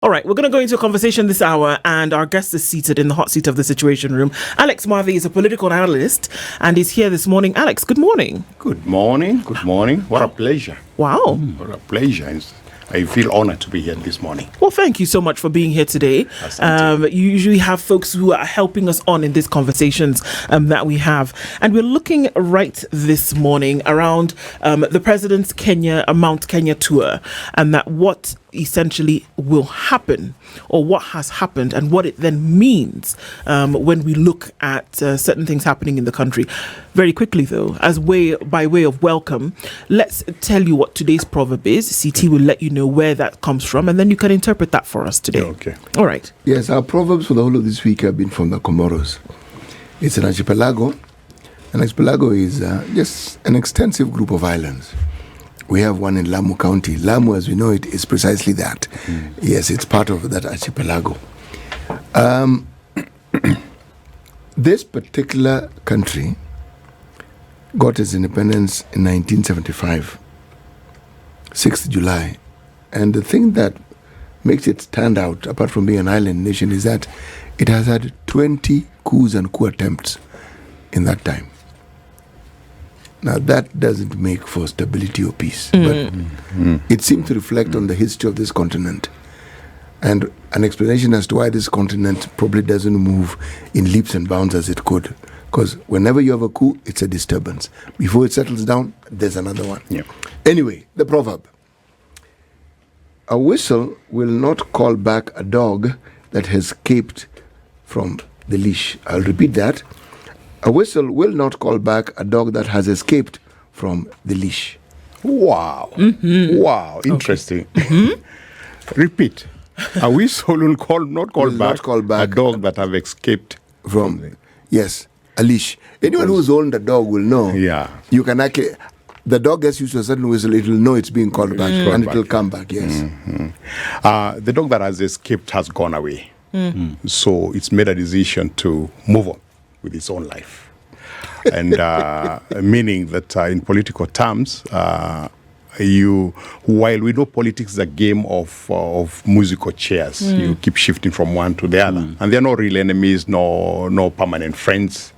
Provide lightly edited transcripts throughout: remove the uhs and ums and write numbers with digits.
All right, we're going to go into a conversation this hour, and our guest is seated in the hot seat of the Situation Room. Alex Mwathi is a political analyst, and he's here this morning. Alex, good morning. Good morning. Good morning. What a pleasure. Wow. What a pleasure. I feel honored to be here this morning. Well, thank you so much for being here today. You usually have folks who are helping us on in these conversations that we have. And we're looking right this morning around the president's Mount Kenya tour, and that what essentially will happen, or what has happened, and what it then means when we look at certain things happening in the country. Very quickly, though, by way of welcome, let's tell you what today's proverb is. CT will let you know where that comes from, and then you can interpret that for us today. Okay. All right. Yes, our proverbs for the whole of this week have been from the Comoros. It's an archipelago. An archipelago is just an extensive group of islands. We have one in Lamu County. Lamu, as we know it, is precisely that. Yes, it's part of that archipelago. This particular country got its independence in 1975, 6th July. And the thing that makes it stand out, apart from being an island nation, is that it has had 20 coups and coup attempts in that time. Now, that doesn't make for stability or peace, but it seems to reflect on the history of this continent and an explanation as to why this continent probably doesn't move in leaps and bounds as it could. Because whenever you have a coup, it's a disturbance. Before it settles down, there's another one. Yeah. Anyway, the proverb. A whistle will not call back a dog that has escaped from the leash. I'll repeat that. A whistle will not call back a dog that has escaped from the leash. Wow. Wow. Interesting. Repeat. A whistle will not call back a dog that have escaped from yes, a leash. Anyone who's owned a dog will know. Yeah. You can actually, the dog gets used to a certain whistle, it will know it's being called back, and it will come back, yes. The dog that has escaped has gone away. So it's made a decision to move on with its own life. And meaning that in political terms, while we know politics is a game of musical chairs, you keep shifting from one to the other. And they're not real enemies, no permanent friends.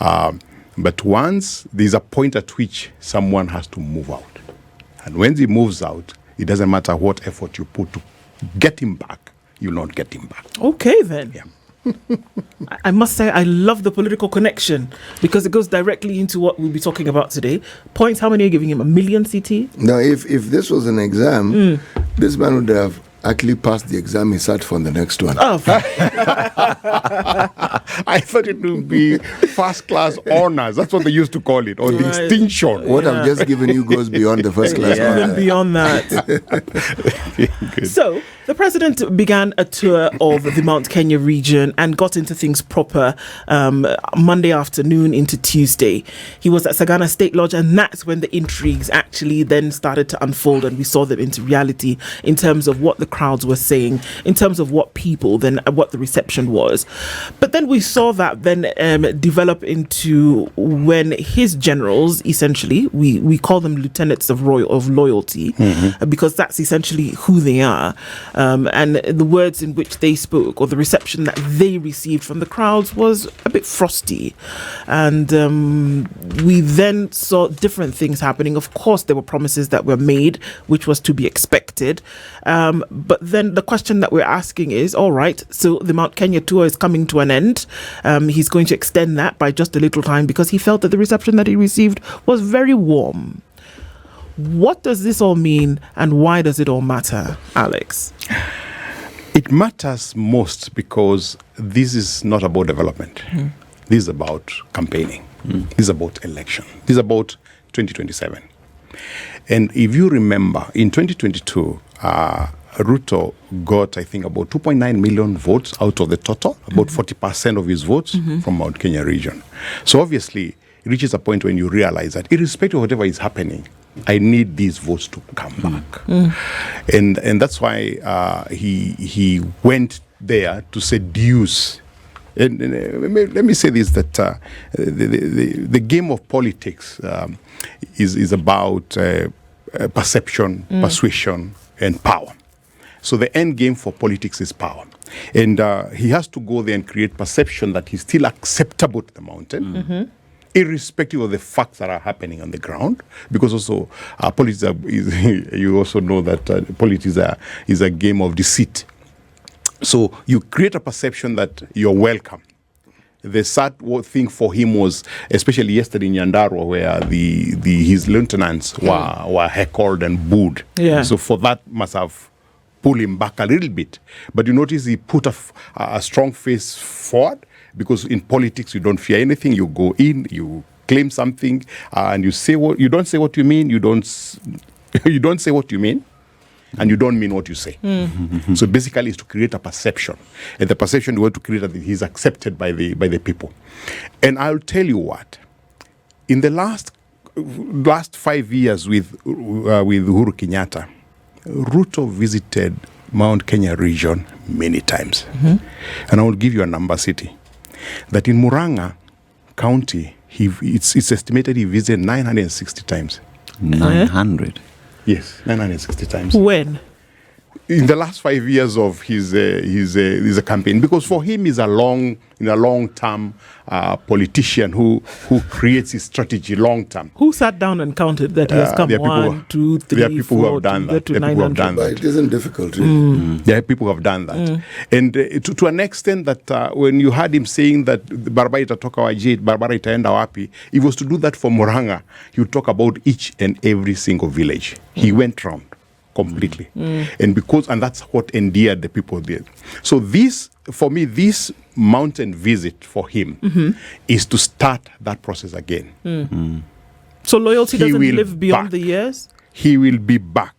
But once there's a point at which someone has to move out. And when he moves out, it doesn't matter what effort you put to get him back, you'll not get him back. Okay, then. Yeah. I must say I love the political connection because it goes directly into what we'll be talking about today. Points, how many are you giving him? 1 million, CT? Now, if this was an exam, this man would have actually passed the exam he sat for the next one. Oh, I thought it would be first class honors. That's what they used to call it, or distinction. What I've just given you goes beyond the first class honor. even beyond that. So, the president began a tour of the Mount Kenya region and got into things proper Monday afternoon into Tuesday. He was at Sagana State Lodge, and that's when the intrigues actually then started to unfold, and we saw them into reality in terms of what the crowds were saying, in terms of what the reception was. But then we saw that then develop into when his generals, essentially, we call them lieutenants of loyalty, because that's essentially who they are. And the words in which they spoke, or the reception that they received from the crowds, was a bit frosty. And we then saw different things happening. Of course, there were promises that were made, which was to be expected. But then the question that we're asking is, all right, so the Mount Kenya tour is coming to an end. He's going to extend that by just a little time because he felt that the reception that he received was very warm. What does this all mean, and why does it all matter, Alex? It matters most because this is not about development. This is about campaigning. This is about election. This is about 2027. And if you remember, in 2022, Ruto got, I think, about 2.9 million votes out of the total, about 40% of his votes from Mount Kenya region. So obviously, it reaches a point when you realize that irrespective of whatever is happening, I need these votes to come back. And that's why he went there to seduce. And let me say this, that the game of politics is about perception, persuasion, and power. So the end game for politics is power. And he has to go there and create perception that he's still acceptable to the mountain, irrespective of the facts that are happening on the ground. Because also, politics you also know that politics is a game of deceit. So you create a perception that you're welcome. The sad thing for him was, especially yesterday in Nyandarua, where his lieutenants were heckled and booed. Yeah. So for that must have pulled him back a little bit. But you notice he put a strong face forward, because in politics you don't fear anything. You go in, you claim something, and you don't say what you mean. You don't say what you mean. And you don't mean what you say. So basically, it's to create a perception, and the perception we want to create that he's accepted by the people. And I'll tell you what, in the last 5 years with Uhuru Kenyatta, Ruto visited Mount Kenya region many times, and I will give you a number city that in Murang'a County, it's estimated he visited 960 times. 900. Yes, 960 times. When? In the last 5 years of his campaign, because for him he's a long-term politician who creates his strategy long term. Who sat down and counted that he has come 1, 2, 3, there are people 4, who have done that. to There are people who have 900? done But that. it isn't difficult, really. There are people who have done that. And to an extent that when you heard him saying that barabara itatoka waje, barabara itaenda wapi, he was to do that for Murang'a. He would talk about each and every single village. He went round completely. And that's what endeared the people there. So for me, this mountain visit for him is to start that process again. So loyalty He doesn't will live beyond back. the years? He will be back.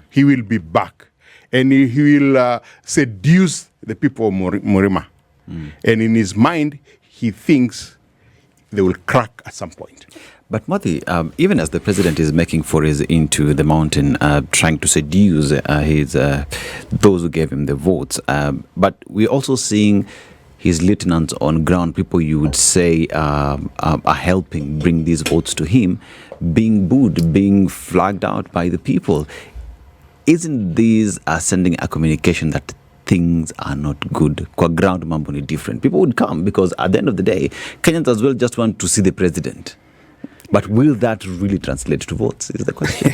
He will be back. And he will seduce the people of Murima. And in his mind, he thinks they will crack at some point. But Mwathi, even as the president is making forays into the mountain, trying to seduce those who gave him the votes, but we're also seeing his lieutenants on ground, people you would say are helping bring these votes to him, being booed, being flagged out by the people. Isn't this sending a communication that things are not good? Kwa ground mambo ni different. People would come because at the end of the day, Kenyans as well just want to see the president. But will that really translate to votes, is the question.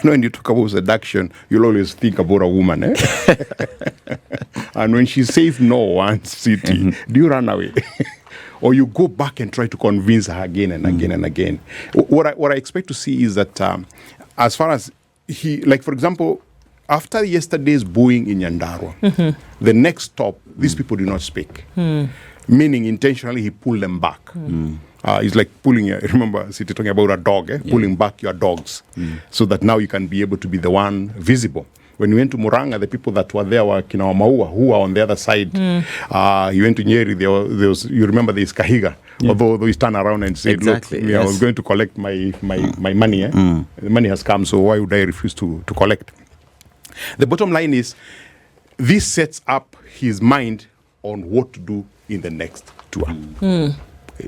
When you talk about seduction, you'll always think about a woman. And when she says no one city, do you run away? Or you go back and try to convince her again and again and again? What I expect to see is that as far as for example, after yesterday's booing in Nyandarua, the next stop, these people did not speak. Meaning intentionally he pulled them back. It's like pulling, remember, City talking about a dog, pulling back your dogs so that now you can be able to be the one visible. When you went to Murang'a, the people that were there were Kina Maua, who were on the other side. You went to Nyeri, there was, you remember there is Kahiga, although he turned around and said, Exactly, look, yes. I was going to collect my money. The money has come, so why would I refuse to collect? The bottom line is, this sets up his mind on what to do in the next tour.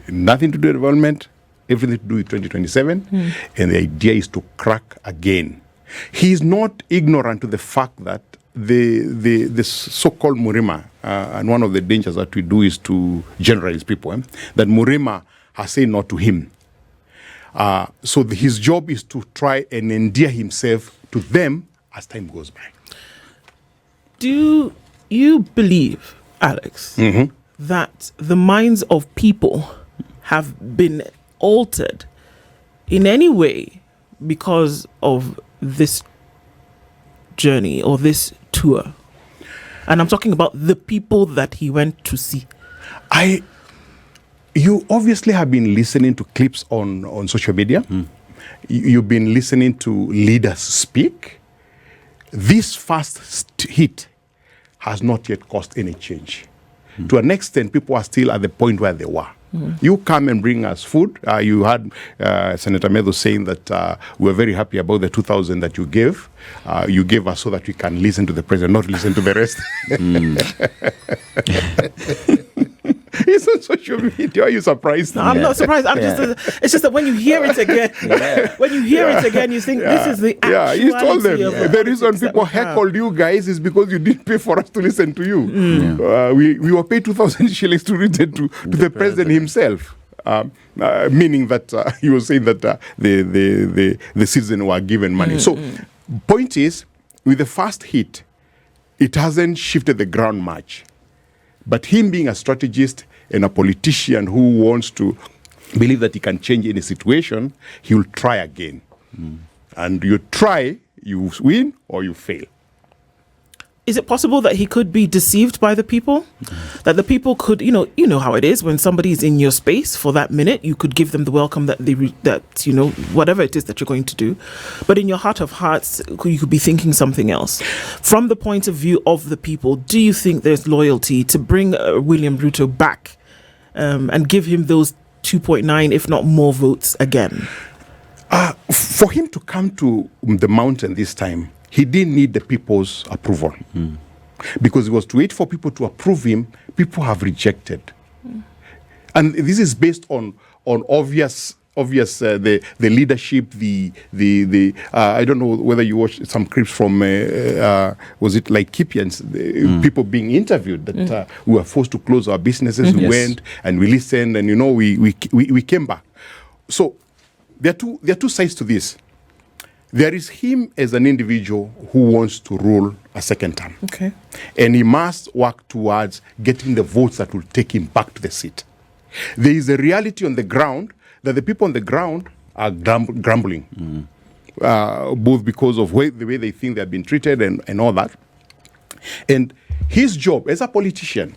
Nothing to do with development, everything to do with 2027, and the idea is to crack again. He is not ignorant to the fact that the so-called Murima, and one of the dangers that we do is to generalize people, that Murima has said no to him. So his job is to try and endear himself to them as time goes by. Do you believe, Alex, that the minds of people have been altered in any way because of this journey or this tour? And I'm talking about the people that he went to see. You obviously have been listening to clips on social media. You've been listening to leaders speak. This first hit has not yet caused any change. To an extent, people are still at the point where they were. You come and bring us food. You had Senator Meadow saying that we're very happy about the 2,000 that you gave. You gave us so that we can listen to the president, not listen to the rest. He said on social media. Are you surprised? No, I'm not surprised. It's just that when you hear it again, you think this is the actuality. You told them the reason people have. heckled you guys is because you didn't pay for us to listen to you. We were paid 2,000 shillings to listen to the president himself. Meaning that he was saying that the citizens were given money. So, point is, with the first hit, it hasn't shifted the ground much. But him being a strategist and a politician who wants to believe that he can change any situation, he will try again. And you try, you win or you fail. Is it possible that he could be deceived by the people? That the people could, you know how it is when somebody is in your space for that minute, you could give them the welcome that whatever it is that you're going to do. But in your heart of hearts, you could be thinking something else. From the point of view of the people, do you think there's loyalty to bring William Ruto back and give him those 2.9, if not more votes again? For him to come to the mountain this time, he didn't need the people's approval. Because it was to wait for people to approve him, people have rejected. And this is based on obvious the leadership, the I don't know whether you watched some clips from was it like Kipians, people being interviewed that we were forced to close our businesses. We went and we listened, and we came back. So there are two sides to this. There is him as an individual who wants to rule a second term. Okay. And he must work towards getting the votes that will take him back to the seat. There is a reality on the ground that the people on the ground are grumbling, both because of the way they think they've been treated and all that. And his job as a politician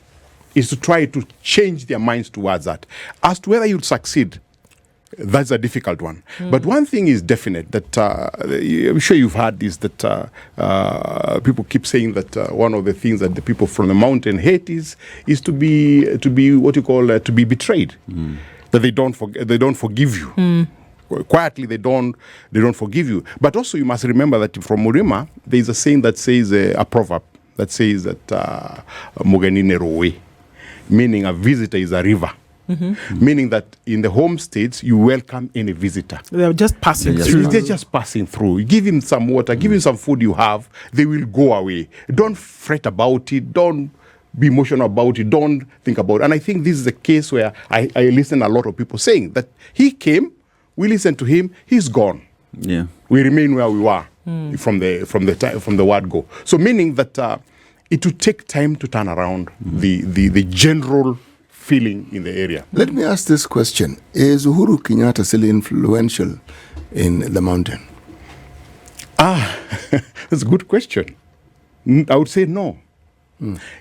is to try to change their minds towards that. As to whether you'll succeed, that's a difficult one. But one thing is definite, that I'm sure you've heard this, that people keep saying that one of the things that the people from the mountain hate is to be what you call to be betrayed. That they don't forgive you. Quietly, they don't forgive you. But also you must remember that from Murima, there is a saying that says a proverb that says that Muganine rowe, meaning a visitor is a river. Meaning that in the home states, you welcome any visitor. They're just passing through. They're just passing through. You give him some water, give him some food you have, they will go away. Don't fret about it. Don't be emotional about it. Don't think about it. And I think this is a case where I listen a lot of people saying that he came, we listened to him, he's gone. Yeah. We remain where we were from the word go. So meaning that it will take time to turn around the general feeling in the area. Let me ask this question. Is Uhuru Kenyatta still influential in the mountain? That's a good question. I would say no.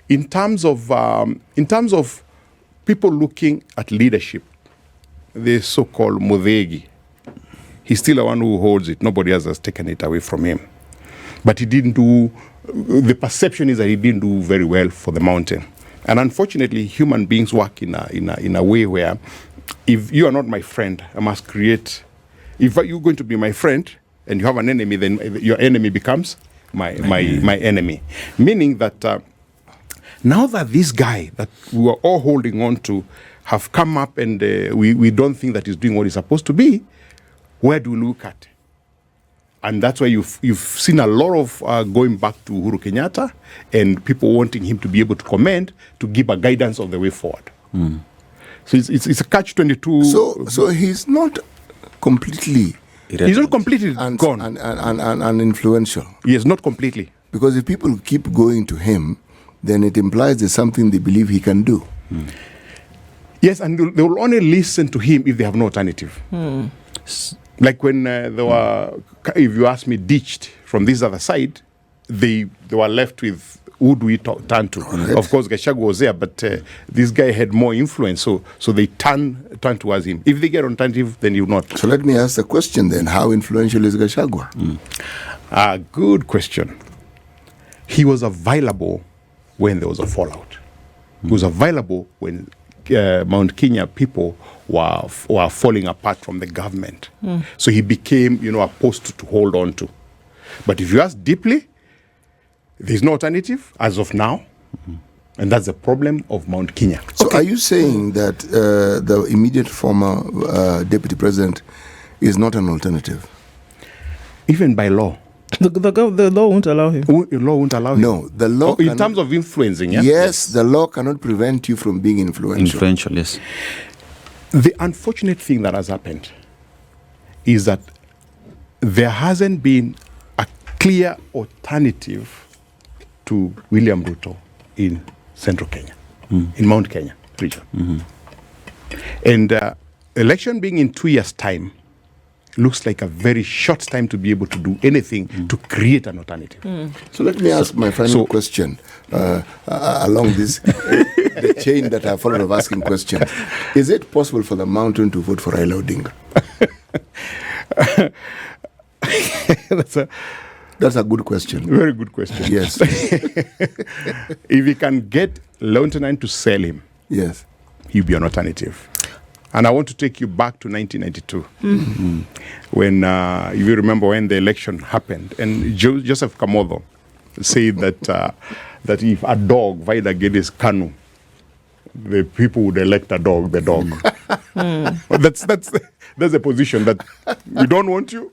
In terms of people looking at leadership, the so-called Muthegi, he's still the one who holds it. Nobody else has taken it away from him. But he didn't do, the perception is that he didn't do very well for the mountain. And unfortunately, human beings work in a way where, if you are not my friend, I must create. If you're going to be my friend and you have an enemy, then your enemy becomes my enemy. Meaning that now that this guy that we were all holding on to have come up and we don't think that he's doing what he's supposed to be, where do we look at? And that's why you've seen a lot of going back to Uhuru Kenyatta and people wanting him to be able to comment, to give a guidance of the way forward. So it's a catch-22. So he's not completely... He's not completely gone. And influential. Yes, not completely. Because if people keep going to him, then it implies there's something they believe he can do. Yes, and they will only listen to him if they have no alternative. Like when they were, if you ask me, ditched from this other side, they were left with, who do we turn to? Right. Of course, Gachagua was there, but this guy had more influence, so they turn towards him. If they get alternative, then you not. So let me ask the question then, how influential is Gachagua? Good question. He was available when there was a fallout. He was available when Mount Kenya people were falling apart from the government. So he became, a post to hold on to. But if you ask deeply, there's no alternative as of now. And that's the problem of Mount Kenya. So are you saying that the immediate former deputy president is not an alternative? Even by law. The law won't allow him. The law won't allow him. No, the law in terms of influencing, yeah? Yes, the law cannot prevent you from being influential. Influential, yes. The unfortunate thing that has happened is that there hasn't been a clear alternative to William Ruto in central Kenya, in Mount Kenya region. And election being in 2 years' time looks like a very short time to be able to do anything to create an alternative. So let me ask my final question along this the chain that I followed of asking questions. Is it possible for the mountain to vote for Raila Odinga? That's a good question. Very good question. Yes. If he can get Lieutenant to sell him, Yes. he'll be an alternative. And I want to take you back to 1992, when, if you remember, when the election happened, and Joseph Kamodo said that if a dog violated his canoe, the people would elect the dog. That's a position that we don't want you.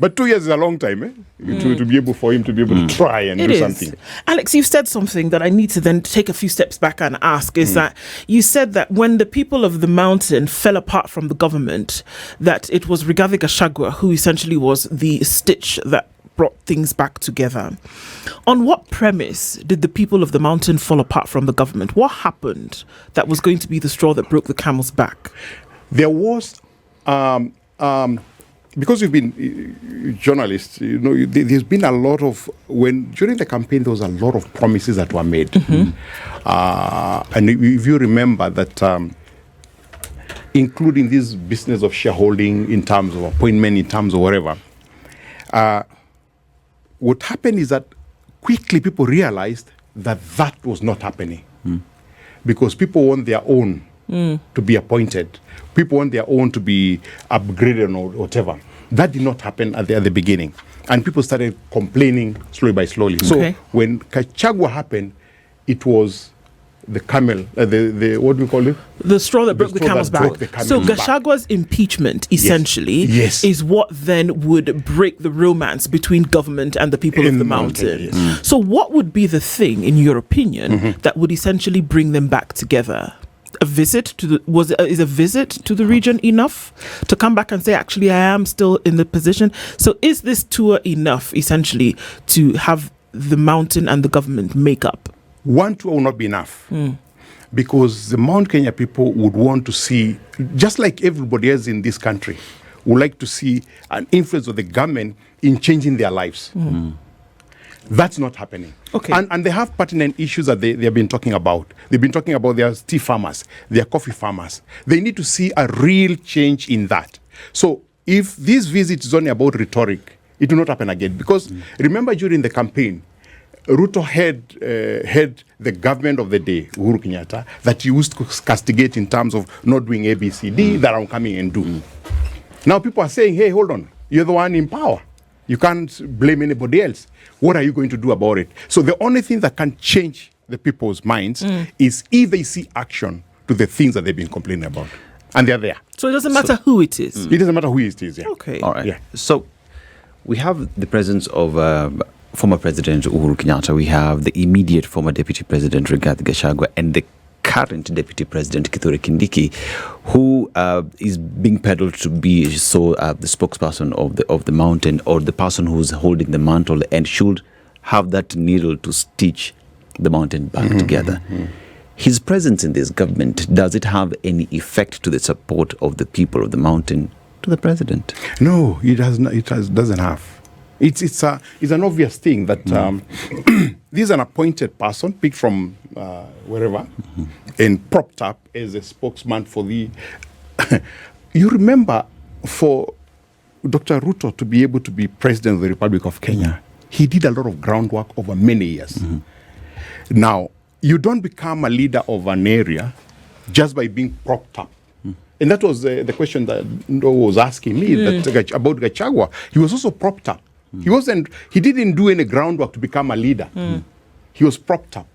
But 2 years is a long time, to be able for him to be able to try and do something. Alex, you've said something that I need to then take a few steps back and ask, is that you said that when the people of the mountain fell apart from the government, that it was Rigathi Gachagua who essentially was the stitch that brought things back together. On what premise did the people of the mountain fall apart from the government? What happened that was going to be the straw that broke the camel's back? There was... because you've been journalists, there's been a lot of, during the campaign, there was a lot of promises that were made. And if you remember that, including this business of shareholding in terms of appointment, in terms of whatever, what happened is that quickly people realized that was not happening. Because people want their own to be appointed. People want their own to be upgraded or whatever. That did not happen at the beginning. And people started complaining slowly by slowly. Okay. So when Gachagua happened, it was the camel, the what do we call it? The straw that broke the camel's back. So Gachagua's impeachment, essentially, is what then would break the romance between government and the people of the mountain. So what would be the thing, in your opinion, that would essentially bring them back together? A visit to is a visit to the region enough to come back and say, actually, I am still in the position? So is this tour enough, essentially, to have the mountain and the government make up? One tour will not be enough. Because the Mount Kenya people would want to see, just like everybody else in this country, would like to see an influence of the government in changing their lives. That's not happening. Okay. And they have pertinent issues that they have been talking about. They've been talking about their tea farmers, their coffee farmers. They need to see a real change in that. So if this visit is only about rhetoric, it will not happen again. Because remember during the campaign, Ruto had the government of the day, Uhuru Kenyatta, that he used to castigate in terms of not doing ABCD, that I'm coming and do. Now people are saying, hey, hold on, you're the one in power. You can't blame anybody else. What are you going to do about it? So the only thing that can change the people's minds is if they see action to the things that they've been complaining about. And they're there. So it doesn't matter who it is? It doesn't matter who it is, yeah. Okay. All right. Yeah. So we have the presence of former President Uhuru Kenyatta. We have the immediate former Deputy President Rigathi Gachagua and the current Deputy President Kithure Kindiki, who is being peddled to be the spokesperson of the mountain, or the person who's holding the mantle and should have that needle to stitch the mountain back together. His presence in this government, does it have any effect to the support of the people of the mountain to the president? No, it has not. Doesn't have. It's an obvious thing that this is an appointed person picked from wherever and propped up as a spokesman for the. You remember, for Dr. Ruto to be able to be president of the Republic of Kenya, he did a lot of groundwork over many years. Now, you don't become a leader of an area just by being propped up. And that was the question that Ndo was asking me about Gachagua. He was also propped up. He didn't do any groundwork to become a leader. He was propped up.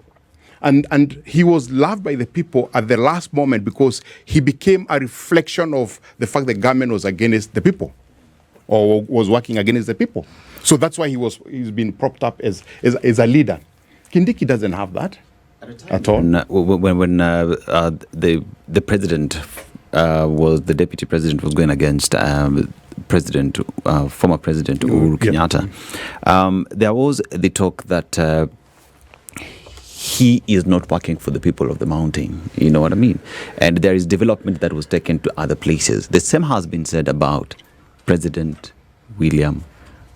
And he was loved by the people at the last moment because he became a reflection of the fact the government was against the people or was working against the people. So that's why he's been propped up as a leader. Kindiki doesn't have that at all. When the president the deputy president was going against former President Uhuru Kenyatta, there was the talk that he is not working for the people of the mountain. You know what I mean? And there is development that was taken to other places. The same has been said about President William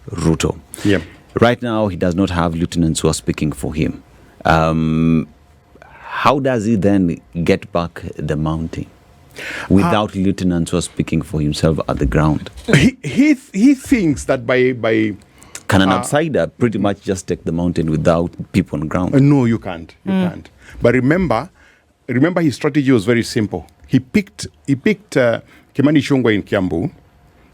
Ruto. Yeah. Right now, he does not have lieutenants who are speaking for him. How does he then get back the mountain without lieutenants who are speaking for himself at the ground? He thinks that by can an outsider pretty much just take the mountain without people on the ground? No, you can't. You can't. But remember, his strategy was very simple. He picked Kimani Ichung'wah in Kiambu.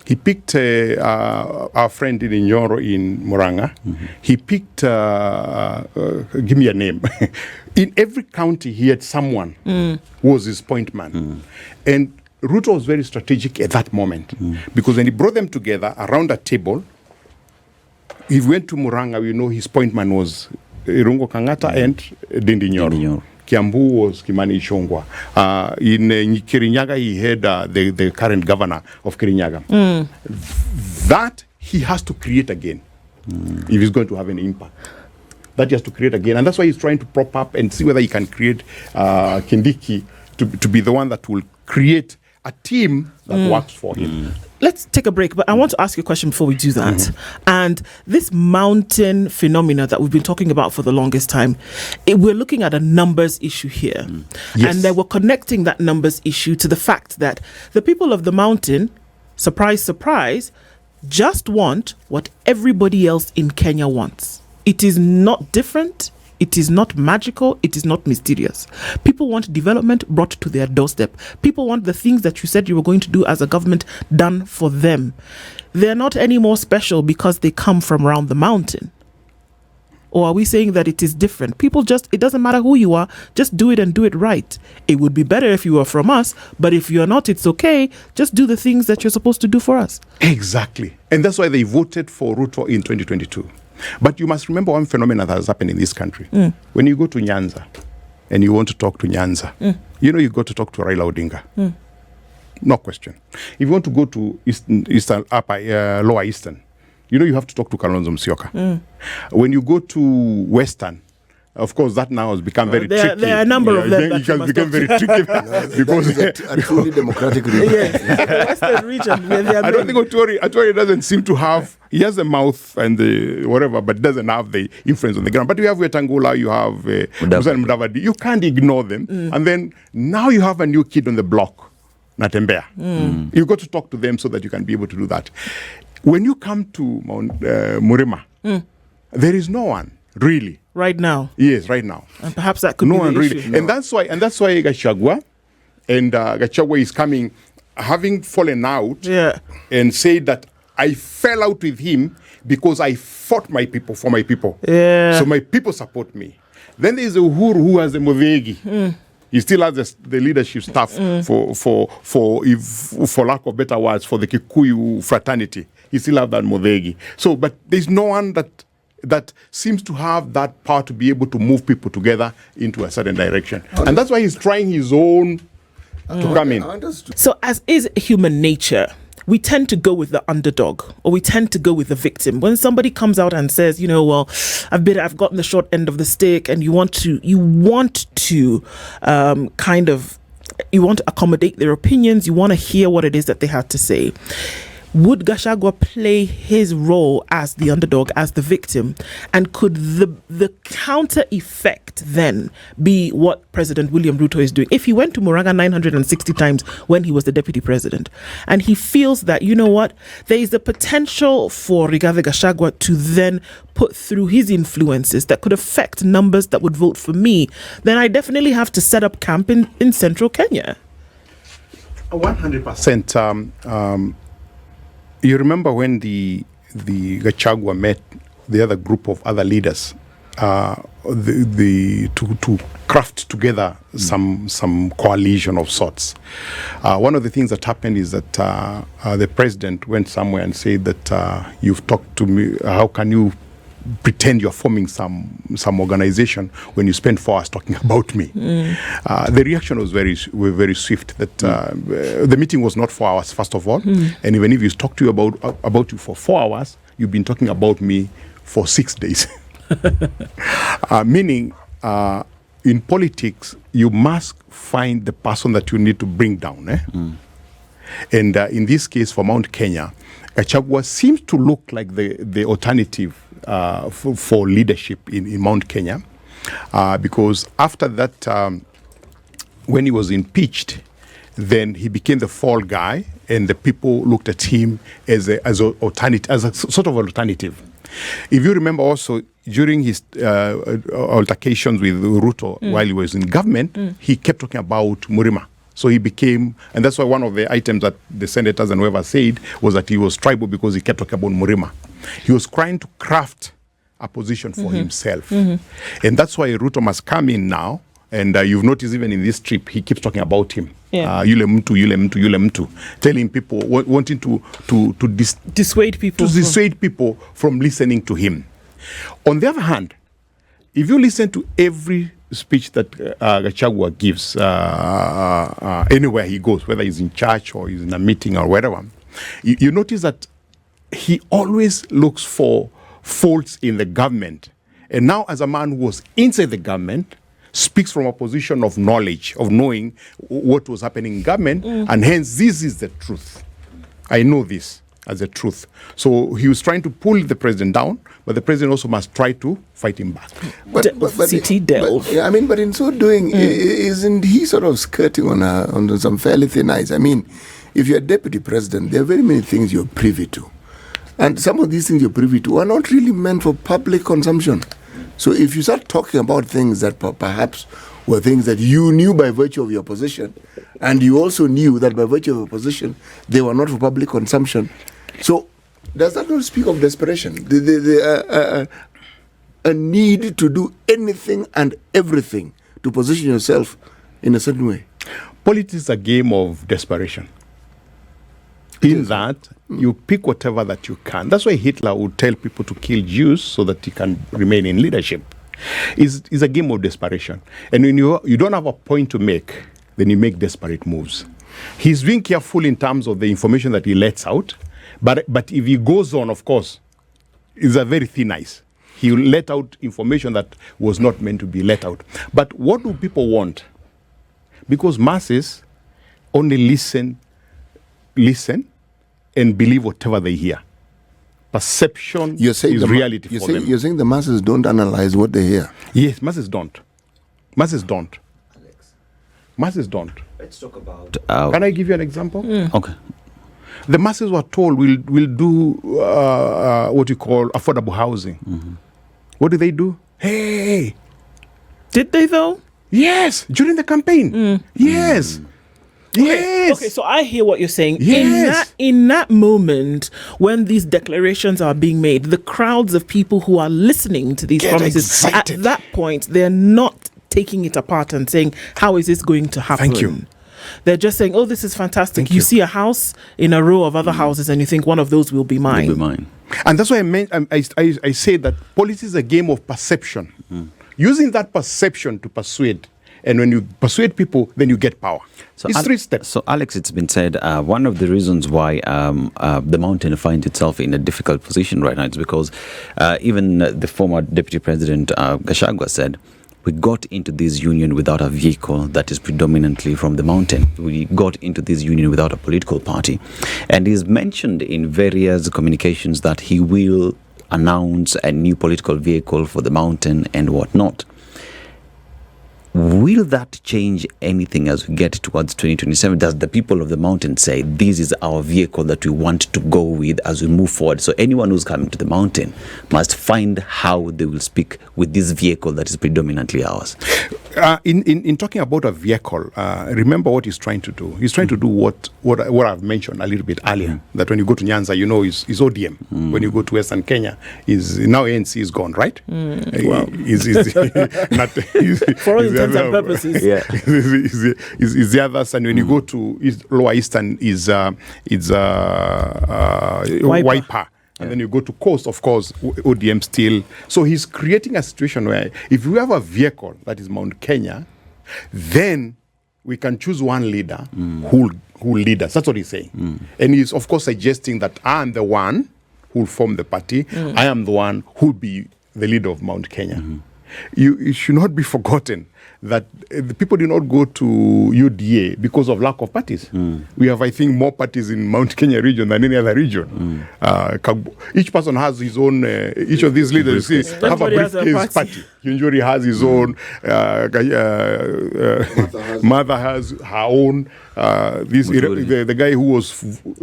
He picked our friend in Inyoro in Murang'a. Mm-hmm. He picked, give me a name. In every county, he had someone who was his point man. And Ruto was very strategic at that moment because when he brought them together around a table, he went to Murang'a, we know his point man was Irungo Kangata and Ndindi Nyoro. Kiambu was Kimani Ichung'wah. In Kirinyaga, he had the current governor of Kirinyaga. That he has to create again if he's going to have an impact. That he has to create again. And that's why he's trying to prop up and see whether he can create Kindiki to be the one that will create a team that works for him. Let's take a break, but I want to ask you a question before we do that. And this mountain phenomena that we've been talking about for the longest time, we're looking at a numbers issue here. Yes. And then we're connecting that numbers issue to the fact that the people of the mountain, surprise, surprise, just want what everybody else in Kenya wants. It is not different. It is not magical. It is not mysterious. People want development brought to their doorstep. People want the things that you said you were going to do as a government done for them. They're not any more special because they come from around the mountain. Or are we saying that it is different? People it doesn't matter who you are, just do it and do it right. It would be better if you were from us, but if you're not, it's okay. Just do the things that you're supposed to do for us. Exactly. And that's why they voted for Ruto in 2022. But you must remember one phenomenon that has happened in this country. When you go to Nyanza and you want to talk to Nyanza, you got to talk to Raila Odinga. No question. If you want to go to Eastern, Lower Eastern, you have to talk to Kalonzo Musyoka. When you go to Western, of course, that now has become very tricky. There are a number of them. It has become very tricky because a truly democratic region. The Western region, where they are I don't think Otori doesn't seem to have. He has the mouth and the whatever, but doesn't have the influence on the ground. But you have Wetangula, you have Musa Mudavadi. You can't ignore them. And then now you have a new kid on the block, Natembea. You've got to talk to them so that you can be able to do that. When you come to Murima, there is no one really. Right now. Yes, right now. And perhaps that could no be one the really. issue. And that's why Gachagua is coming, having fallen out and said that I fell out with him because I fought my people for my people. Yeah. So my people support me. Then there's Uhuru who has the Muthegi. He still has the leadership staff for lack of better words, for the Kikuyu fraternity. He still has that Muthegi. So, but there's no one that seems to have that power to be able to move people together into a certain direction. And that's why he's trying his own to come in. So as is human nature, we tend to go with the underdog, or we tend to go with the victim. When somebody comes out and says, well, I've gotten the short end of the stick, and you want to accommodate their opinions, you want to hear what it is that they have to say. Would Gachagua play his role as the underdog, as the victim? And could the counter effect then be what President William Ruto is doing? If he went to Murang'a 960 times when he was the deputy president, and he feels that, there is the potential for Rigathi Gachagua to then put through his influences that could affect numbers that would vote for me, then I definitely have to set up camp in central Kenya. 100%. You remember when the Gachagua met the other group of other leaders to craft together some coalition of sorts. One of the things that happened is that the president went somewhere and said that you've talked to me. How can you pretend you're forming some organization when you spend 4 hours talking about me? The reaction was very swift. That the meeting was not 4 hours, first of all, and even if you talk to you about you for 4 hours, you've been talking about me for 6 days. Meaning, in politics, you must find the person that you need to bring down. And in this case, for Mount Kenya, Gachagua seems to look like the alternative for leadership in Mount Kenya, because after that, when he was impeached, then he became the fall guy, and the people looked at him as a sort of alternative. If you remember also, during his altercations with Ruto while he was in government, he kept talking about Murima. So he became, and that's why one of the items that the senators and whoever said was that he was tribal because he kept talking about Murima. He was trying to craft a position for himself. And that's why Ruto must come in now. And you've noticed even in this trip, he keeps talking about him. Yule mtu, telling people, wanting to dissuade people from listening to him. On the other hand, if you listen to every speech that Gachagua gives anywhere he goes, whether he's in church or he's in a meeting or wherever, you notice that he always looks for faults in the government. And now, as a man who was inside the government, speaks from a position of knowledge, of knowing what was happening in government, and hence this is the truth. I know this as a truth. So he was trying to pull the president down, but the president also must try to fight him back. But in so doing, isn't he sort of skirting on some fairly thin ice? I mean, if you're deputy president, there are very many things you're privy to. And some of these things you're privy to are not really meant for public consumption. So if you start talking about things that perhaps were things that you knew by virtue of your position, and you also knew that by virtue of your position, they were not for public consumption. So does that not speak of desperation? A need to do anything and everything to position yourself in a certain way? Politics is a game of desperation. In that, you pick whatever that you can. That's why Hitler would tell people to kill Jews so that he can remain in leadership. It's a game of desperation. And when you don't have a point to make, then you make desperate moves. He's being careful in terms of the information that he lets out. But if he goes on, of course, it's a very thin ice. He will let out information that was not meant to be let out. But what do people want? Because masses only listen and believe whatever they hear. Perception is reality for them. You're saying the masses don't analyze what they hear? Yes, masses don't. Masses don't. Let's talk about... Can I give you an example? Okay. The masses were told we'll do what you call affordable housing. What did they do? Hey! Did they though? Yes, during the campaign. Yes. Yes. Okay, so I hear what you're saying. Yes. In that moment when these declarations are being made, the crowds of people who are listening to these promises, excited. At that point, they're not taking it apart and saying, how is this going to happen? Thank you. They're just saying, oh, this is fantastic. You see a house in a row of other houses and you think one of those will be mine. Will be mine. And that's why I say that politics is a game of perception. Using that perception to persuade. And when you persuade people, then you get power. So it's 3 steps. So, Alex, it's been said, one of the reasons why the mountain finds itself in a difficult position right now is because even the former Deputy President Gachagua said, we got into this union without a vehicle that is predominantly from the mountain. We got into this union without a political party. And he's mentioned in various communications that he will announce a new political vehicle for the mountain and whatnot. Will that change anything as we get towards 2027? Does the people of the mountain say, this is our vehicle that we want to go with as we move forward? So anyone who's coming to the mountain must find how they will speak with this vehicle that is predominantly ours. In talking about a vehicle, remember what he's trying to do. He's trying to do what I've mentioned a little bit earlier. That when you go to Nyanza, you know, is ODM. When you go to Western Kenya, is now ANC is gone, right? Wow. For all intents and purposes, Yeah. is the others, and when you go to Lower Eastern, is Wiper. And then you go to Coast, of course, ODM still. So he's creating a situation where if we have a vehicle that is Mount Kenya, then we can choose one leader who will lead us. That's what he's saying. And he's, of course, suggesting that I am the one who will form the party. I am the one who will be the leader of Mount Kenya. It should not be forgotten that the people did not go to UDA because of lack of parties. We have, I think, more parties in Mount Kenya region than any other region. Each person has his own, each of these leaders have a briefcase party. Kinjuri has his own, Mother has her own. The guy who was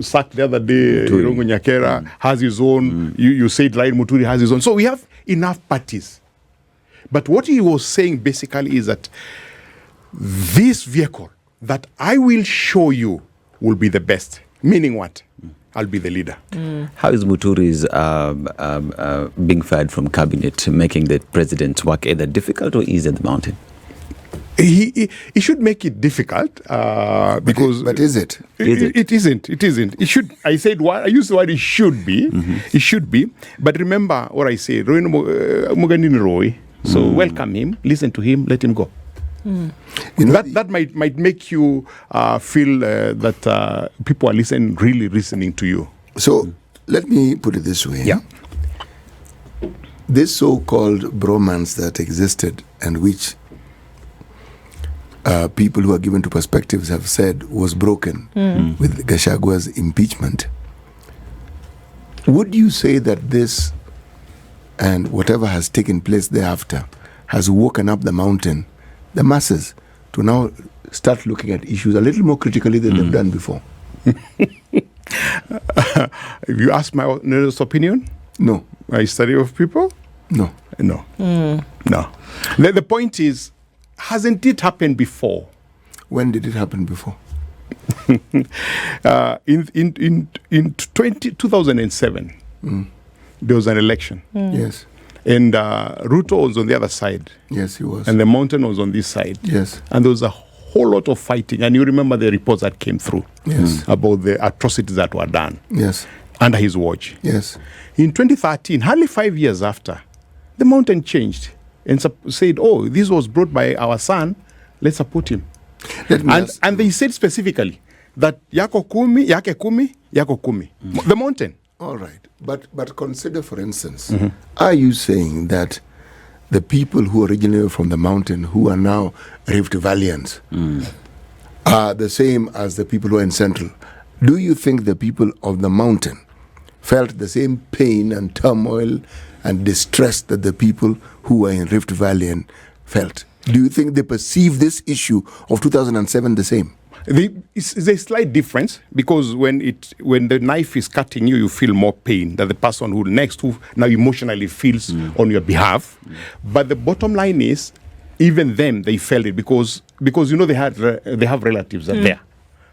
sacked the other day, Irongo Nyakera, has his own. You said Lydiah Muturi has his own. So we have enough parties. But what he was saying basically is that this vehicle that I will show you will be the best. Meaning what? I'll be the leader. How is Muturi's being fired from cabinet making the president's work either difficult or easy at the mountain? He should make it difficult because. But is it? It isn't. It isn't. It should. I used the word. It should be. It should be. But remember what I said. Muganini Roy. So welcome him, listen to him, let him go. You know, that might make you feel that people are really listening to you. So let me put it this way. Yeah. This so-called bromance that existed and which people who are given to perspectives have said was broken with Gashagua's impeachment. Would you say that this and whatever has taken place thereafter has woken up the mountain, the masses, to now start looking at issues a little more critically than they've done before? If you ask my honest opinion, no. My study of people, no. No. The point is, hasn't it happened before? When did it happen before? In 2007. There was an election. Yes. And Ruto was on the other side. Yes, he was. And the mountain was on this side. Yes. And there was a whole lot of fighting. And you remember the reports that came through about the atrocities that were done under his watch. Yes. In 2013, hardly 5 years after, the mountain changed and said, oh, this was brought by our son, let's support him. And they said specifically that yako kumi, yake kumi, yako kumi. The mountain. All right. But consider, for instance, are you saying that the people who originated from the mountain, who are now Rift Valleyans, are the same as the people who are in Central? Do you think the people of the mountain felt the same pain and turmoil and distress that the people who were in Rift Valley felt? Do you think they perceive this issue of 2007 the same? It's a slight difference because when the knife is cutting you, you feel more pain than the person who now emotionally feels on your behalf. But the bottom line is, even them, they felt it because they have relatives that are there.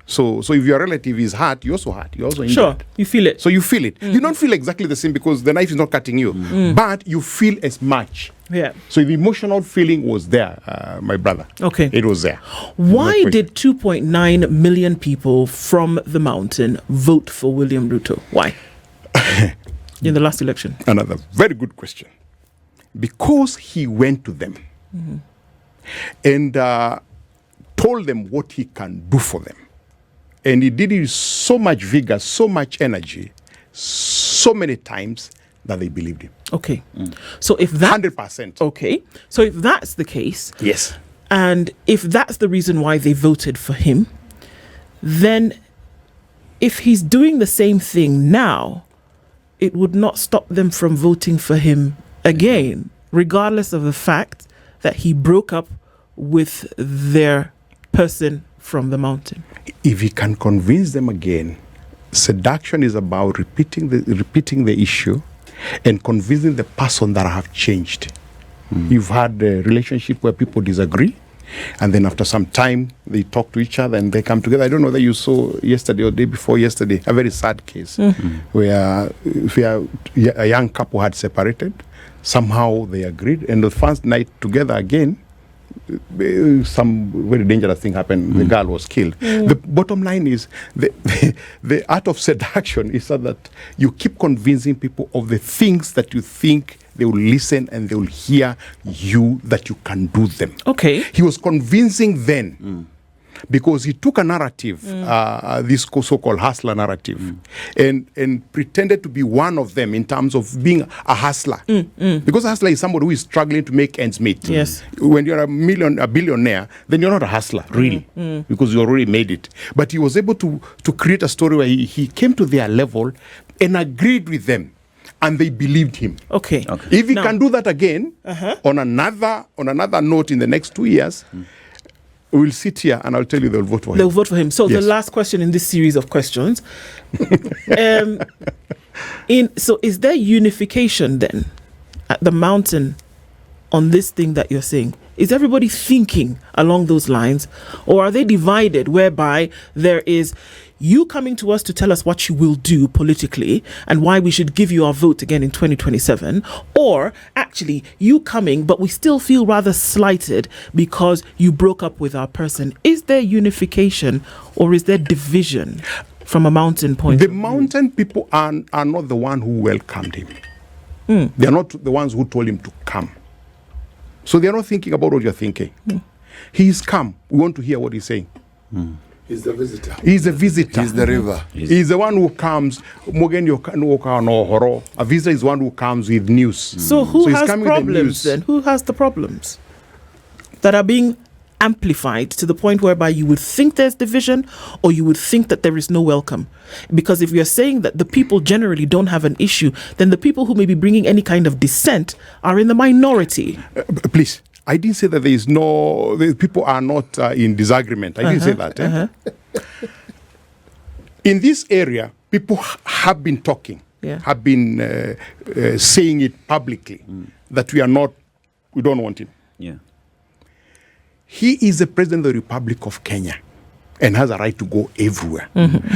So if your relative is hurt, you also hurt. You also injured. Sure, you feel it. So you feel it. You don't feel exactly the same because the knife is not cutting you, but you feel as much. Yeah. So the emotional feeling was there, my brother. Okay. It was there. Why did 2.9 million people from the mountain vote for William Ruto? Why? In the last election. Another very good question. Because he went to them and told them what he can do for them. And he did it with so much vigor, so much energy, so many times that they believed him. Okay. So if that 100%. Okay. So if that's the case, yes. And if that's the reason why they voted for him, then if he's doing the same thing now, it would not stop them from voting for him again, regardless of the fact that he broke up with their person from the mountain. If he can convince them again, seduction is about repeating the issue and convincing the person that I have changed. You've had a relationship where people disagree. And then after some time, they talk to each other and they come together. I don't know whether you saw yesterday or day before yesterday, a very sad case where a young couple had separated. Somehow they agreed. And the first night together again, some very dangerous thing happened. The girl was killed. The bottom line is the art of seduction is so that you keep convincing people of the things that you think they will listen and they will hear you, that you can do them. Okay. He was convincing then because he took a narrative, this so-called hustler narrative, and pretended to be one of them in terms of being a hustler. Because a hustler is somebody who is struggling to make ends meet. Yes. When you're a billionaire, then you're not a hustler, really, because you already made it. But he was able to create a story where he came to their level and agreed with them. And they believed him. Okay. If he can do that again on another note in the next 2 years, we'll sit here and I'll tell you they'll vote for him. They'll vote for him. So Yes. the last question in this series of questions. So is there unification then at the mountain on this thing that you're saying? Is everybody thinking along those lines? Or are they divided whereby there is you coming to us to tell us what you will do politically and why we should give you our vote again in 2027, or actually you coming but we still feel rather slighted because you broke up with our person? Is there unification or is there division from a mountain point The of view? mountain people are not the one who welcomed him. They are not the ones who told him to come. So they are not thinking about what you're thinking. He's come. We want to hear what he's saying. He's the visitor. He's a visitor. He's the river. He's the one who comes. A visitor is one who comes with news. So who he's has coming with the problems news. then? Who has the problems that are being amplified to the point whereby you would think there's division or you would think that there is no welcome? Because if you're saying that the people generally don't have an issue, then the people who may be bringing any kind of dissent are in the minority. Please, I didn't say that the people are not in disagreement. I didn't say that. In this area, people have been talking, have been saying it publicly that we don't want him. Yeah. He is the president of the Republic of Kenya and has a right to go everywhere.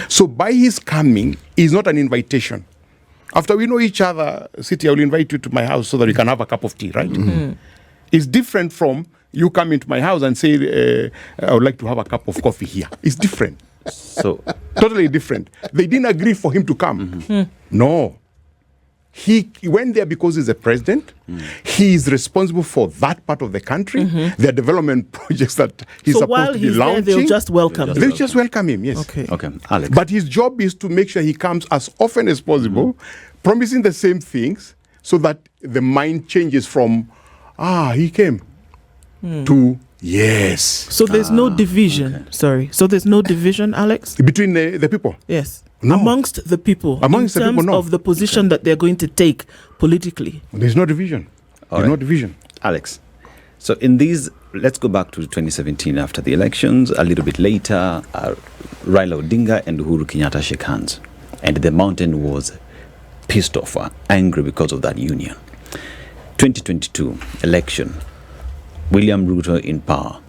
So by his coming is not an invitation. After we know each other, City, I will invite you to my house so that we can have a cup of tea, right? It's different from you come into my house and say, I would like to have a cup of coffee here. It's different. So Totally different. They didn't agree for him to come. No. He went there because he's a president. He is responsible for that part of the country. There are development projects that he's So while supposed to be he's there, launching. they'll just welcome him. They'll just welcome him, yes. Okay. okay, Alex. But his job is to make sure he comes as often as possible, promising the same things so that the mind changes from, he came, to yes. So there's no division. Sorry. So there's no division, Alex? Between the people. Yes. No. Amongst the people. Amongst in the terms people, no. of the position that they're going to take politically. There's no division. There's no division. Alex, so in these, let's go back to 2017 after the elections. A little bit later, Raila Odinga and Uhuru Kenyatta shake hands. And the mountain was pissed off, angry because of that union. 2022 election, William Ruto in power,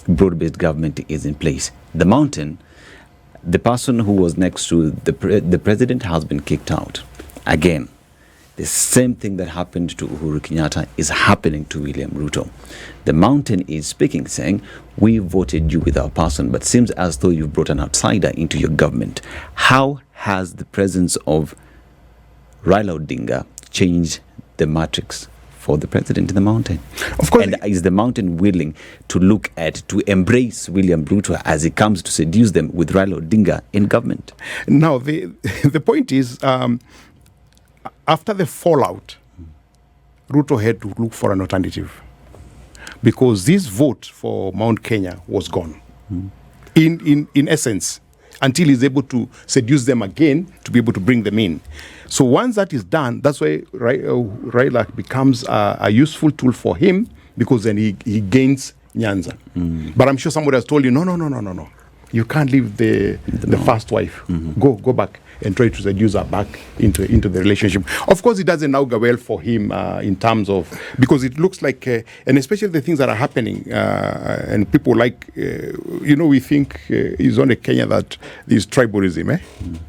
broad-based government is in place. The mountain, the person who was next to the president has been kicked out. Again, the same thing that happened to Uhuru Kenyatta is happening to William Ruto. The mountain is speaking, saying, we voted you with our person, but seems as though you've brought an outsider into your government. How has the presence of Raila Odinga changed the matrix for the president in the mountain? Of course. And is the mountain willing to embrace William Ruto as he comes to seduce them with Raila Odinga in government? Now, the point is, after the fallout, Ruto had to look for an alternative because this vote for Mount Kenya was gone. In essence, until he's able to seduce them again to be able to bring them in. So once that is done, that's why Raila becomes a useful tool for him because then he gains Nyanza. But I'm sure somebody has told you, no. You can't leave the first wife. Go back. and try to seduce her back into the relationship. Of course, it doesn't augur well for him in terms of, because it looks like, and especially the things that are happening, and people like, we think it's only Kenya that is tribalism.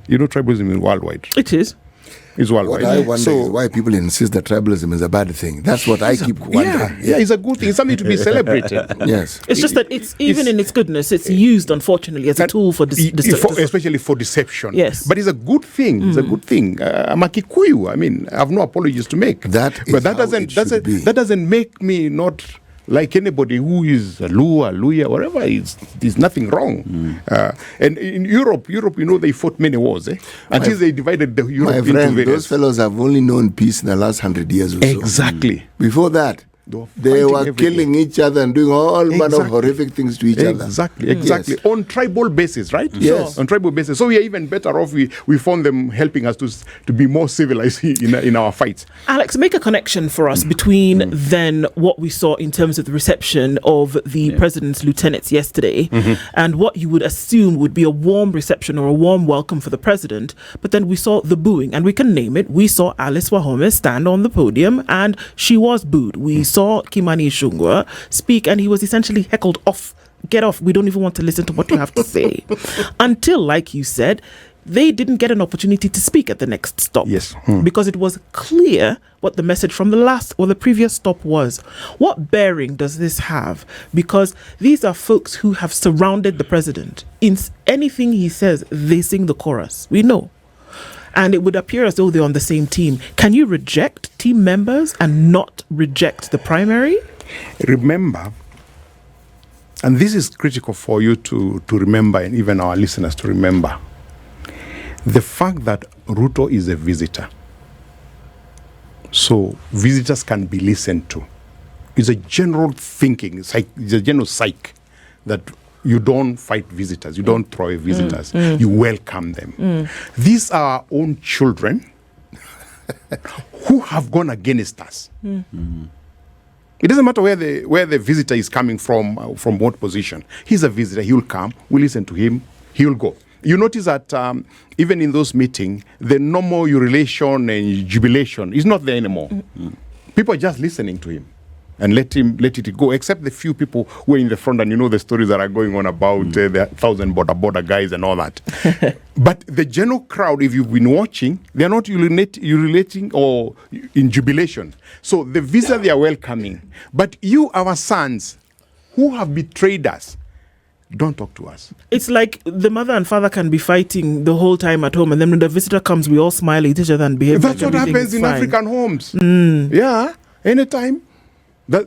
Tribalism is worldwide. It is. It's worldwide. What I wonder is why people insist that tribalism is a bad thing. That's what I keep wondering. Yeah, it's a good thing. It's something to be celebrated. Yes. It's just that it's even in its goodness, it's used, unfortunately, as a tool for especially for deception. Yes. But it's a good thing. It's a good thing. I'm a Kikuyu. I mean, I have no apologies to make. That doesn't make me not like anybody who is a Luya, whatever. There's nothing wrong. And in Europe, they fought many wars until they divided the Europe into various. Those fellows have only known peace in the last 100 years or so. Exactly. Before that, they were killing each other and doing all manner of horrific things to each other. Exactly. Yes. On tribal basis, right? Yes. On tribal basis. So we are even better off. We found them helping us to be more civilized in our fights. Alex, make a connection for us between then what we saw in terms of the reception of the president's lieutenants yesterday and what you would assume would be a warm reception or a warm welcome for the president. But then we saw the booing, and we can name it. We saw Alice Wahome stand on the podium and she was booed. We saw Kimani Ichung'wah speak and he was essentially heckled off. Get off. We don't even want to listen to what you have to say. Until, like you said, they didn't get an opportunity to speak at the next stop. Yes. Because it was clear what the message from the last or the previous stop was. What bearing does this have? Because these are folks who have surrounded the president. In anything he says, they sing the chorus. We know. And it would appear as though they're on the same team. Can you reject team members and not reject the primary? Remember, and this is critical for you to remember, and even our listeners to remember, the fact that Ruto is a visitor. So visitors can be listened to. It's a general thinking, it's a general psyche that you don't fight visitors, you don't throw away visitors, you welcome them. These are our own children who have gone against us. It doesn't matter where the visitor is coming from what position. He's a visitor, he will come, we listen to him, he will go. You notice that even in those meetings, the normal ululation and jubilation is not there anymore. People are just listening to him and let it go, except the few people who are in the front, and you know the stories that are going on about the 1,000 border guys and all that. But the general crowd, if you've been watching, they're not ululating or in jubilation. So the visa they are welcoming. But you, our sons, who have betrayed us, don't talk to us. It's like the mother and father can be fighting the whole time at home, and then when the visitor comes, we all smile at each other and behave. That's like what happens in fine. African homes. Yeah, anytime.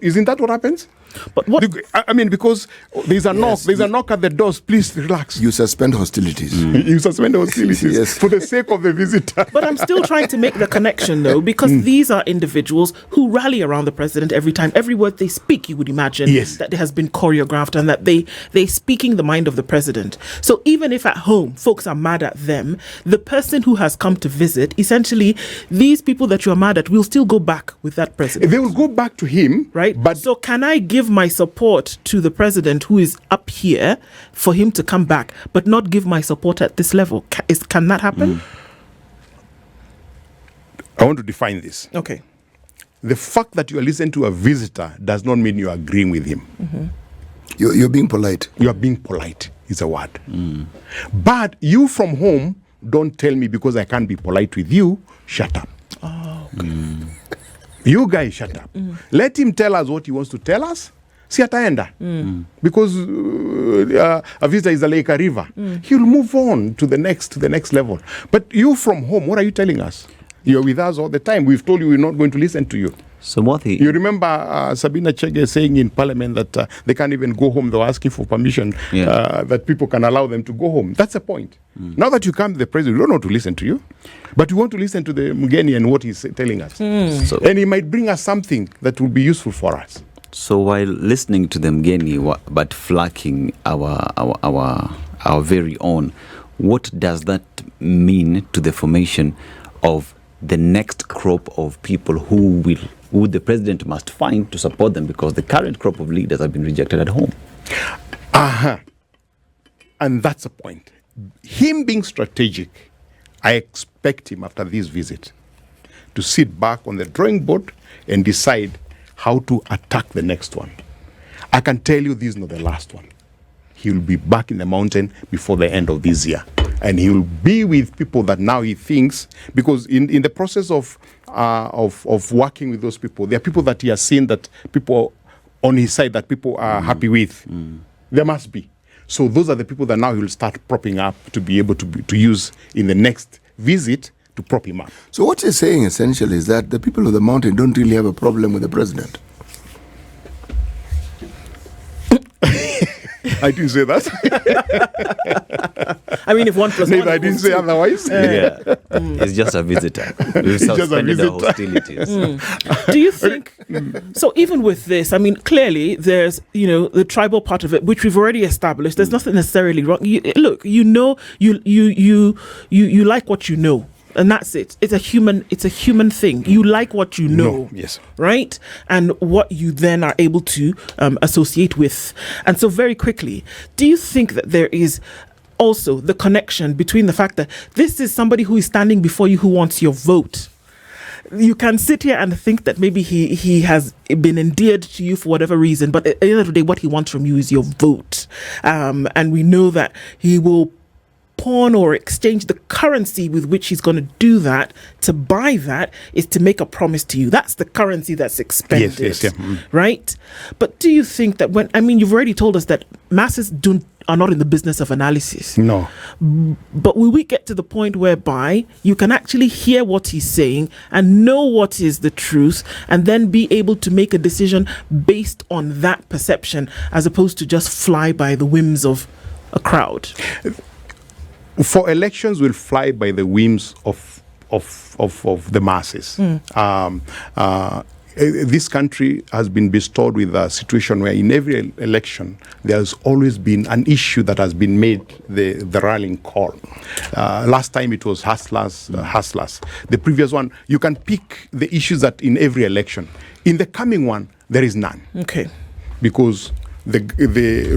Isn't that what happens? But what? I mean, because there's a knock at the doors. Please relax. You suspend hostilities. You suspend hostilities Yes. for the sake of the visitor. But I'm still trying to make the connection, though, because these are individuals who rally around the president every time. Every word they speak, you would imagine that it has been choreographed and that they're speaking the mind of the president. So even if at home folks are mad at them, the person who has come to visit, essentially, these people that you are mad at will still go back with that president. They will go back to him. Right? But so can I give my support to the president who is up here for him to come back, but not give my support at this level? Can that happen? I want to define this. Okay. The fact that you are listening to a visitor does not mean you are agreeing with him. You're being polite. You are being polite is a word. But you from home, don't tell me because I can't be polite with you, shut up. Oh, okay. You guys shut up. Let him tell us what he wants to tell us. Si ataenda. Because a visitor is a Lake River. He'll move on to the next level. But you from home, what are you telling us? You're with us all the time. We've told you we're not going to listen to you. So Mwathi, you remember Sabina Chege saying in Parliament that they can't even go home. They were asking for permission that people can allow them to go home. That's the point. Now that you come to the president, we don't want to listen to you. But we want to listen to the Mugeni and what he's telling us. So, and he might bring us something that will be useful for us. So while listening to the Mgeni but flacking our very own, what does that mean to the formation of the next crop of people who the president must find to support them, because the current crop of leaders have been rejected at home? And that's the point. Him being strategic I expect him after this visit to sit back on the drawing board and decide how to attack the next one. I can tell you this is not the last one. He will be back in the mountain before the end of this year. And he will be with people that now he thinks, because in the process of working with those people, there are people that he has seen that people on his side that people are happy with. There must be. So those are the people that now he will start propping up to be able to use in the next visit to prop him up. So what you're saying essentially is that the people of the mountain don't really have a problem with the president. I didn't say that. I mean, if 1 plus 1 Neither I didn't say otherwise. He's just a visitor. We've just a suspended the visitor. hostilities. Do you think so? Even with this, I mean, clearly there's the tribal part of it, which we've already established. There's nothing necessarily wrong. You like what you know. And that's it. It's a human thing. You like what you know. No, yes. Right? And what you then are able to associate with. And so very quickly, do you think that there is also the connection between the fact that this is somebody who is standing before you who wants your vote? You can sit here and think that maybe he has been endeared to you for whatever reason, but at the end of the day, what he wants from you is your vote. And we know that he will pawn or exchange the currency with which he's going to do that. To buy that is to make a promise to you. That's the currency that's expended. Yes, yeah. Right? But do you think that you've already told us that masses are not in the business of analysis. No. But will we get to the point whereby you can actually hear what he's saying and know what is the truth and then be able to make a decision based on that perception as opposed to just fly by the whims of a crowd? For elections, will fly by the whims of the masses. This country has been bestowed with a situation where in every election there has always been an issue that has been made the rallying call. Last time it was hustlers. The previous one, you can pick the issues that in every election. In the coming one, there is none. Okay. Because the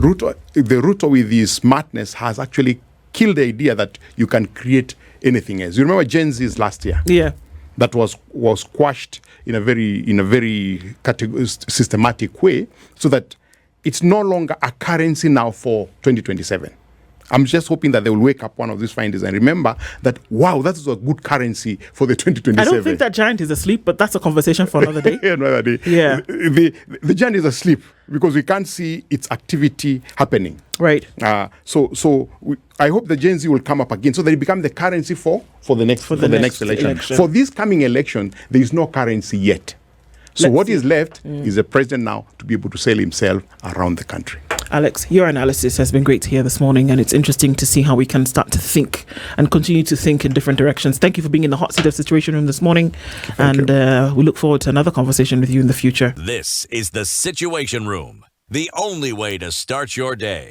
Ruto with his smartness has actually killed the idea that you can create anything else. You remember Gen Z's last year? Yeah. That was quashed in a very systematic way, so that it's no longer a currency now for 2027. I'm just hoping that they will wake up one of these findings and remember that, wow, that is a good currency for the 2027. I don't think that giant is asleep, but that's a conversation for another day. Another day. Yeah. The giant is asleep because we can't see its activity happening. Right. I hope the Gen Z will come up again so that it becomes the currency for the next election. For this coming election, there is no currency yet. So what is left is the president now to be able to sell himself around the country. Alex, your analysis has been great to hear this morning, and it's interesting to see how we can start to think and continue to think in different directions. Thank you for being in the hot seat of Situation Room this morning, and we look forward to another conversation with you in the future. This is the Situation Room, the only way to start your day.